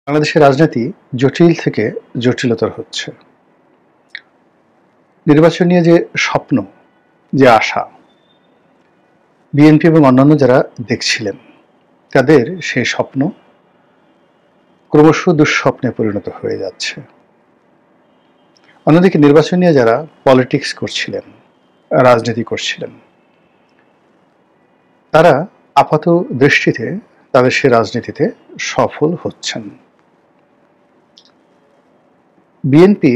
বাংলাদেশের রাজনীতি জটিল থেকে জটিলতর হচ্ছে। নির্বাচন নিয়ে যে স্বপ্ন, যে আশা, বিএনপি এবং অন্যান্য যারা দেখছিলেন, তাদের সেই স্বপ্ন ক্রমশ দুঃস্বপ্নে পরিণত হয়ে যাচ্ছে। অন্যদিকে নির্বাচন নিয়ে যারা পলিটিক্স করছিলেন, রাজনীতি করছিলেন, তারা আপাত দৃষ্টিতে তাদের সে রাজনীতিতে সফল হচ্ছেন। বিএনপি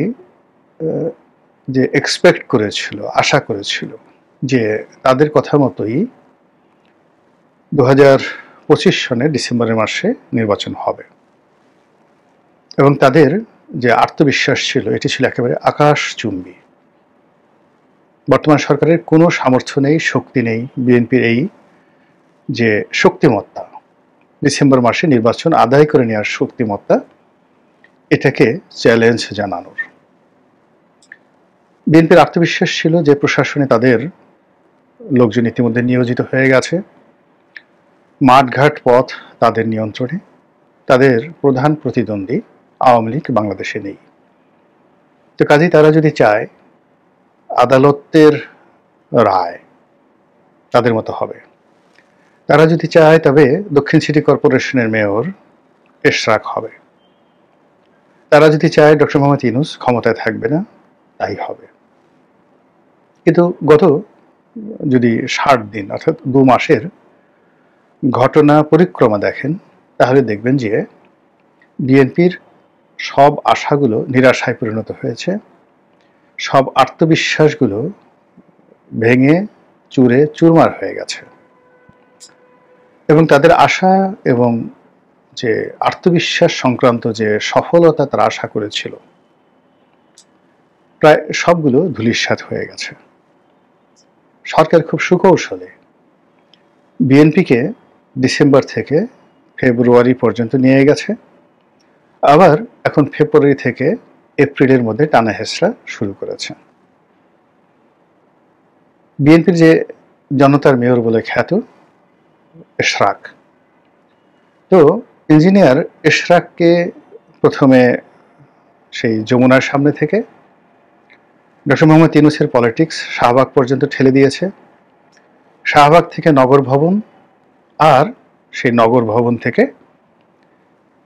যে এক্সপেক্ট করেছিল, আশা করেছিল যে তাদের কথা মতোই 2025 সনের ডিসেম্বরের মাসে নির্বাচন হবে, এবং তাদের যে আত্মবিশ্বাস ছিল এটি ছিল একেবারে আকাশচুম্বী। বর্তমান সরকারের কোনো সামর্থ্য নেই, শক্তি নেই বিএনপির এই যে শক্তিমত্তা, ডিসেম্বর মাসে নির্বাচন আদায় করে নেওয়ার শক্তিমত্তা, এটাকে চ্যালেঞ্জ জানানোর। বিএনপির আত্মবিশ্বাস ছিল যে প্রশাসনে তাদের লোকজন ইতিমধ্যে নিয়োজিত হয়ে গেছে, মাঠঘাট পথ তাদের নিয়ন্ত্রণে, তাদের প্রধান প্রতিদ্বন্দ্বী আওয়ামী লীগ বাংলাদেশে নেই। তো কাজেই তারা যদি চায় আদালতের রায় তাদের মতো হবে, তারা যদি চায় তবে দক্ষিণ সিটি কর্পোরেশনের মেয়র এশরাক হবে, তারা যদি চায় ডক্টর মোহাম্মদ ইউনূস ক্ষমতায় থাকবে না, তাই হবে। কিন্তু গত যদি 60 দিন অর্থাৎ 2 মাসের ঘটনা পরিক্রমা দেখেন, তাহলে দেখবেন যে বিএনপির সব আশাগুলো নিরাশায় পরিণত হয়েছে, সব আত্মবিশ্বাসগুলো ভেঙে চুরে চুরমার হয়ে গেছে, এবং তাদের আশা এবং যে আত্মবিশ্বাস সংক্রান্ত যে সফলতা তারা আশা করেছিল, প্রায় সবগুলো ধূলিসাৎ হয়ে গেছে। সরকার খুব সুকৌশলে বিএনপিকে ডিসেম্বর থেকে ফেব্রুয়ারি পর্যন্ত নিয়ে গেছে, আবার এখন ফেব্রুয়ারি থেকে এপ্রিলের মধ্যে টানা হেঁচড়া শুরু করেছে। বিএনপির যে জনতার মেয়র বলে খ্যাত এশরাক, তো ইঞ্জিনিয়ার এশরাককে প্রথমে সেই যমুনার সামনে থেকে ডক্টর মোহাম্মদ ইউনূসের পলিটিক্স শাহবাগ পর্যন্ত ঠেলে দিয়েছে, শাহবাগ থেকে নগর ভবন, আর সেই নগর ভবন থেকে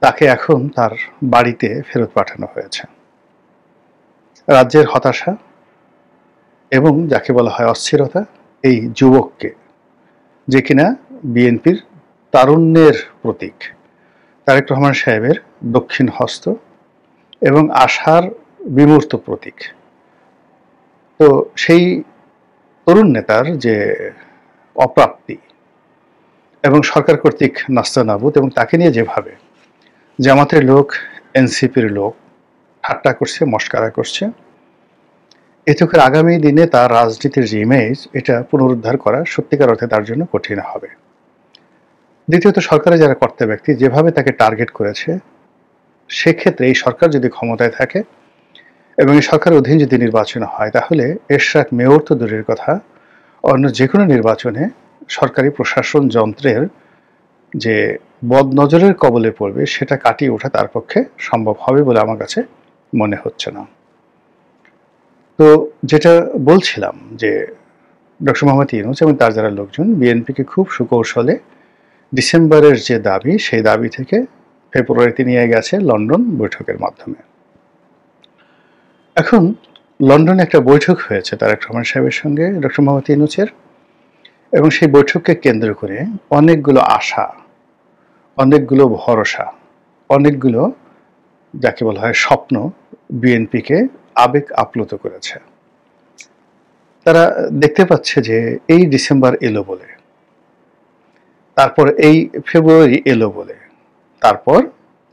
তাকে এখন তার বাড়িতে ফেরত পাঠানো হয়েছে। রাজ্যের হতাশা এবং যাকে বলা হয় অস্থিরতা, এই যুবককে, যে কিনা বিএনপির তারুণ্যের প্রতীক, তারেক রহমান সাহেবের দক্ষিণ হস্ত এবং আশার বিমূর্ত প্রতীক, তো সেই তরুণ নেতার যে অপ্রাপ্তি এবং সরকার কর্তৃক নাস্তানাবুদ, এবং তাকে নিয়ে যেভাবে জামাতের লোক, এনসিপির লোক ঠাট্টা করছে, মস্কারা করছে, এতে করে আগামী দিনে তার রাজনীতির যে ইমেজ, এটা পুনরুদ্ধার করা সত্যিকার অর্থে তার জন্য কঠিন হবে। দ্বিতীয়ত, সরকারের যারা কর্তা ব্যক্তি যেভাবে তাকে টার্গেট করেছে, সেক্ষেত্রে এই সরকার যদি ক্ষমতায় থাকে এবং এই সরকারের অধীন যদি নির্বাচন হয়, তাহলে এশরাক মেয়র তো দূরের কথা, অন্য যে কোনো নির্বাচনে সরকারি প্রশাসন যন্ত্রের যে বদনজরের কবলে পড়বে, সেটা কাটিয়ে ওঠা তার পক্ষে সম্ভব হবে বলে আমার কাছে মনে হচ্ছে না। তো যেটা বলছিলাম যে ডক্টর মোহাম্মদ ইউনূস এবং তার যারা লোকজন বিএনপিকে খুব সুকৌশলে ডিসেম্বরের যে দাবি, সেই দাবি থেকে ফেব্রুয়ারিতে নিয়ে গেছে লন্ডন বৈঠকের মাধ্যমে। এখন লন্ডনে একটা বৈঠক হয়েছে তারেক রহমান সাহেবের সঙ্গে ডক্টর মোহাম্মদ ইউনূসের, এবং সেই বৈঠককে কেন্দ্র করে অনেকগুলো আশা, অনেকগুলো ভরসা, অনেকগুলো যাকে বলা হয় স্বপ্ন বিএনপিকে আবেগ আপ্লুত করেছে। তারা দেখতে পাচ্ছে যে এই ডিসেম্বর এলো বলে, তারপর এই ফেব্রুয়ারি এলো বলে, তারপর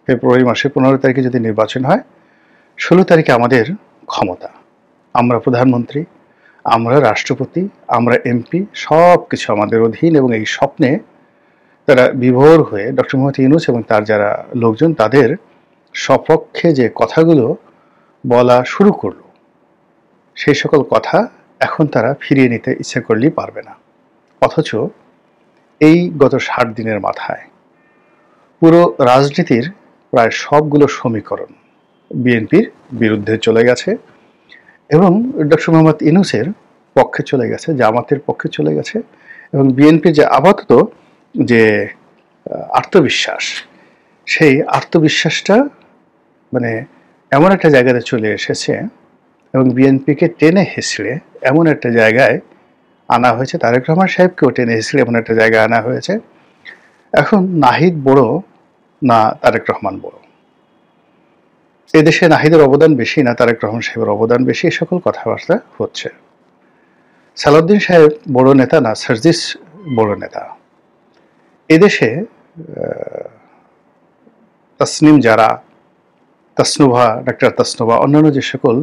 ফেব্রুয়ারি মাসের 15 তারিখে যদি নির্বাচন হয়, 16 তারিখে আমাদের ক্ষমতা, আমরা প্রধানমন্ত্রী, আমরা রাষ্ট্রপতি, আমরা এমপি, সব কিছু আমাদের অধীন। এবং এই স্বপ্নে তারা বিভোর হয়ে ডক্টর মোহাম্মদ ইউনূস এবং তার যারা লোকজন তাদের সপক্ষে যে কথাগুলো বলা শুরু করলো, সেই সকল কথা এখন তারা ফিরিয়ে নিতে ইচ্ছা করলেই পারবে না। অথচ এই গত 60 দিনের মাথায় পুরো রাজনীতির প্রায় সবগুলো সমীকরণ বিএনপির বিরুদ্ধে চলে গেছে এবং ডক্টর মোহাম্মদ ইউনূসের পক্ষে চলে গেছে, জামাতের পক্ষে চলে গেছে। এবং বিএনপির যে আপাতত যে আত্মবিশ্বাস, সেই আত্মবিশ্বাসটা মানে এমন একটা জায়গাতে চলে এসেছে এবং বিএনপিকে টেনে হেঁচড়ে এমন একটা জায়গায় আনা হয়েছে, তারেক রহমান সাহেবকেও টেনে হেঁচড়ে এমন একটা জায়গায় আনা হয়েছে। এখন নাহিদ বড় না তারেক রহমান বড়, এদেশে নাহিদের অবদান বেশি না তারেক রহমান সাহেবের অবদান বেশি, এই সকল কথাবার্তা হচ্ছে। সালাউদ্দিন সাহেব বড় নেতা না সার্জিস বড় নেতা, এদেশে তাসনিম যারা, তাসনুভা, ডাক্তার তাসনুভা, অন্যান্য যে সকল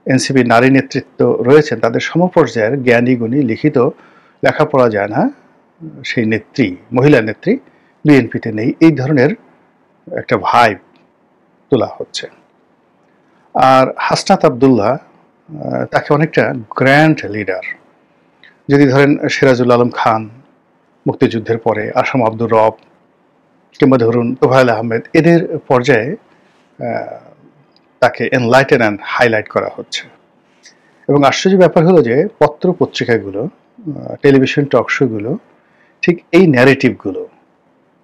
এনসিপি নারী নেতৃত্ব রয়েছেন তাদের সমপর্যায়ের জ্ঞানী গুণী লিখিত লেখাপড়া যায় না সেই নেত্রী, মহিলা নেত্রী বিএনপিতে নেই, এই ধরনের একটা ভাইব তোলা হচ্ছে। আর হাসনাত আবদুল্লাহ তাকে অনেকটা গ্র্যান্ড লিডার, যদি ধরেন সিরাজুল আলম খান মুক্তিযুদ্ধের পরে, আসাম আব্দুর রব, কিংবা ধরুন তোফায়েল আহমেদ, এদের পর্যায়ে তাকে এনলাইটেন অ্যান্ড হাইলাইট করা হচ্ছে। এবং আশ্চর্য ব্যাপার হলো যে পত্র পত্রিকাগুলো, টেলিভিশন টকশোগুলো ঠিক এই ন্যারেটিভগুলো,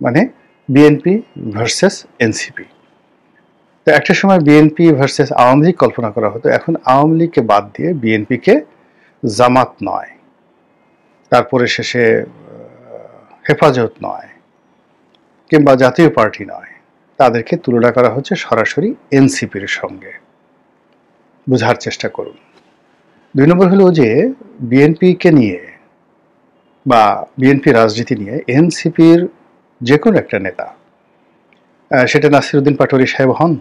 মানে বিএনপি ভার্সেস এনসিপি। তো একটা সময় বিএনপি ভার্সেস আওয়ামী লীগ কল্পনা করা হতো, এখন আওয়ামী লীগকে বাদ দিয়ে বিএনপিকে জামাত নয়, তারপরে শেষে হেফাজত নয়, কিংবা জাতীয় পার্টি নয়, তাদেরকে তুলনা করা হচ্ছে সরাসরি এনসিপির সঙ্গে। বোঝার চেষ্টা করুন। 2 নম্বর হলো যে বিএনপিকে নিয়ে বা বিএনপি রাজনীতি নিয়ে এনসিপির যে কোনো একটা নেতা, সেটা নাসিরউদ্দিন পাটোয়ারী সাহেব হন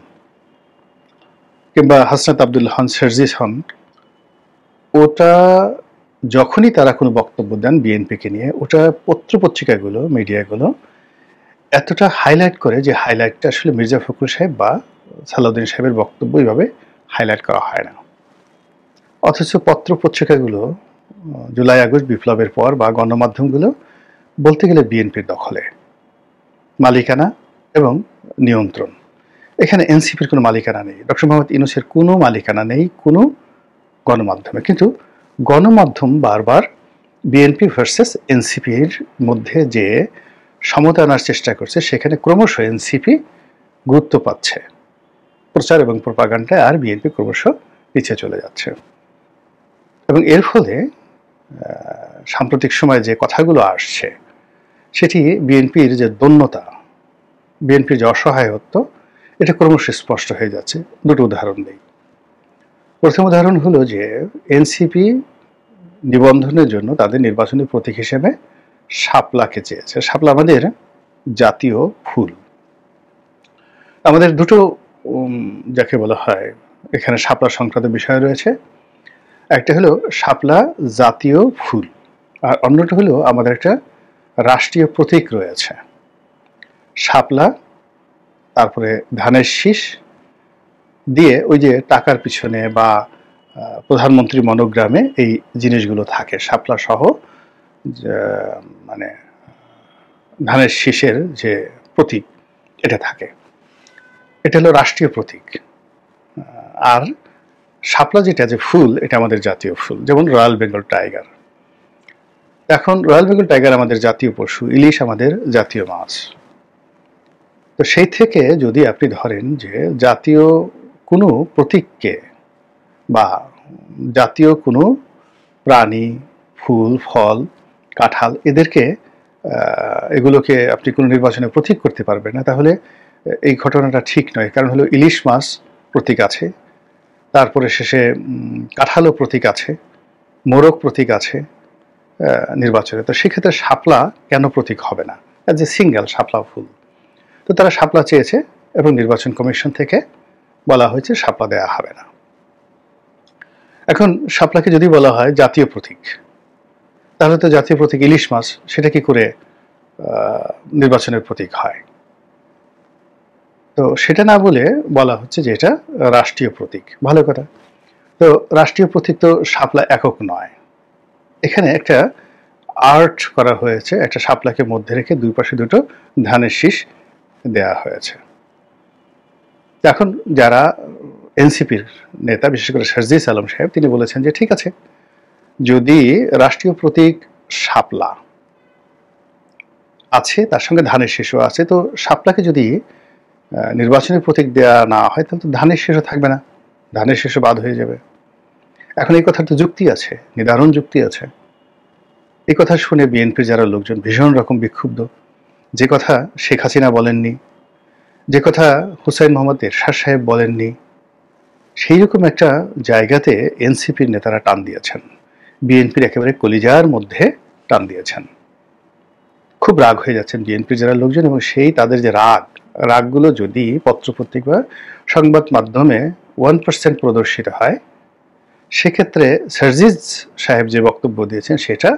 কিংবা হাসনাত আবদুল্লাহ হন, সার্জিস হন, ওটা যখনই তারা কোনো বক্তব্য দেন বিএনপিকে নিয়ে, ওটা পত্রপত্রিকাগুলো, মিডিয়াগুলো এতটা হাইলাইট করে যে হাইলাইটটা আসলে মির্জা ফখরুল সাহেব বা সালাউদ্দিন সাহেবের বক্তব্য এইভাবে হাইলাইট করা হয় না। অথচ পত্রপত্রিকাগুলো জুলাই আগস্ট বিপ্লবের পর বা গণমাধ্যমগুলো বলতে গেলে বিএনপির দখলে, মালিকানা এবং নিয়ন্ত্রণ। এখানে এনসিপির কোনো মালিকানা নেই, ডক্টর মোহাম্মদ ইউনূসের কোনো মালিকানা নেই কোনো গণমাধ্যমে। কিন্তু গণমাধ্যম বারবার বিএনপি ভার্সেস এনসিপির মধ্যে যে সমতা আনার চেষ্টা করছে, সেখানে ক্রমশ এনসিপি গুরুত্ব পাচ্ছে প্রচার এবং প্রপাগান্ডায়, আর বিএনপি ক্রমশ পিছিয়ে চলে যাচ্ছে। এবং এর ফলে সাম্প্রতিক সময়ে যে কথাগুলো আসছে, সেটি বিএনপির যে দন্যতা, বিএনপির যে অসহায়ত্ব, এটা ক্রমশ স্পষ্ট হয়ে যাচ্ছে। 2টো উদাহরণ দিই। প্রথম উদাহরণ হলো যে এনসিপি নিবন্ধনের জন্য তাদের নির্বাচনী প্রতীক হিসেবে শাপলাকে চেয়েছে। শাপলা আমাদের জাতীয় ফুল। আমাদের 2টো যাকে বলা হয় এখানে শাপলা সংক্রান্ত বিষয় রয়েছে। একটা হলো শাপলা জাতীয় ফুল, আর অন্যটা হলো আমাদের একটা রাষ্ট্রীয় প্রতীক রয়েছে। শাপলা, তারপরে ধানের শীষ দিয়ে ওই যে টাকার পিছনে বা প্রধানমন্ত্রী মনোগ্রামে এই জিনিসগুলো থাকে, শাপলা সহ মানে ধানের শীষের যে প্রতীক এটা থাকে, এটা হলো রাষ্ট্রীয় প্রতীক। আর শাপলা যেটা যে ফুল, এটা আমাদের জাতীয় ফুল, যেমন রয়্যাল বেঙ্গল টাইগার। এখন রয়্যাল বেঙ্গল টাইগার আমাদের জাতীয় পশু, ইলিশ আমাদের জাতীয় মাছ। তো সেই থেকে যদি আপনি ধরেন যে জাতীয় কোনো প্রতীককে বা জাতীয় কোনো প্রাণী, ফুল, ফল, কাঁঠাল, এগুলোকে আপনি কোনো নির্বাচনে প্রতীক করতে পারবেন না, তাহলে এই ঘটনাটা ঠিক নয়। কারণ হলো ইলিশ মাছ প্রতীক আছে, তারপরে শেষে কাঁঠালও প্রতীক আছে, মোরগ প্রতীক আছে নির্বাচনে। তো সেক্ষেত্রে শাপলা কেন প্রতীক হবে না, অ্যাজ এ সিঙ্গেল শাপলা ফুল? তো তারা শাপলা চেয়েছে এবং নির্বাচন কমিশন থেকে বলা হয়েছে শাপলা দেয়া হবে না। এখন শাপলাকে যদি বলা হয় জাতীয় প্রতীক, তাহলে তো জাতীয় প্রতীক ইলিশ মাছ, সেটা কি করে নির্বাচনের প্রতীক হয়? তো সেটা না বলে বলা হচ্ছে যে এটা রাষ্ট্রীয় প্রতীক। ভালো কথা। তো রাষ্ট্রীয় প্রতীক তো শাপলা একক নয়, এখানে একটা আর্ট করা হয়েছে, একটা শাপলাকে মধ্যে রেখে 2 পাশে 2টো ধানের শীষ দেয়া হয়েছে। এখন যারা এনসিপির নেতা, বিশেষ করে সার্জিস আলম সাহেব, তিনি বলেছেন যে ঠিক আছে, যদি রাষ্ট্রীয় প্রতীক শাপলা আছে, তার সঙ্গে ধানের শীষও আছে, তো শাপলাকে যদি নির্বাচনী প্রতীক দেওয়া না হয় তাহলে তো ধানের শীষও থাকবে না, ধানের শীষও বাদ হয়ে যাবে। এখন এই কথার তো যুক্তি আছে, নিদারুণ যুক্তি আছে। এই কথা শুনে বিএনপির যারা লোকজন ভীষণ রকম বিক্ষুব্ধ। যে কথা শেখ হাসিনা বলেননি, যে কথা হুসাইন মোহাম্মদ এরশাদ সাহেব বলেননি, সেই রকম একটা জায়গাতে এনসিপির নেতারা টান দিয়েছেন, বিএনপির একেবারে কলিজার মধ্যে টান দিয়েছেন। খুব রাগ হয়ে যাচ্ছেন বিএনপির যারা লোকজন, এবং সেই তাদের যে রাগগুলো যদি পত্রপত্রিকা সংবাদ মাধ্যমে 1% প্রদর্শিত হয়, সেক্ষেত্রে সার্জিস সাহেব যে বক্তব্য দিয়েছেন সেটা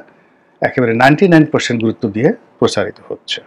একেবারে 99% গুরুত্ব দিয়ে প্রচারিত হচ্ছে।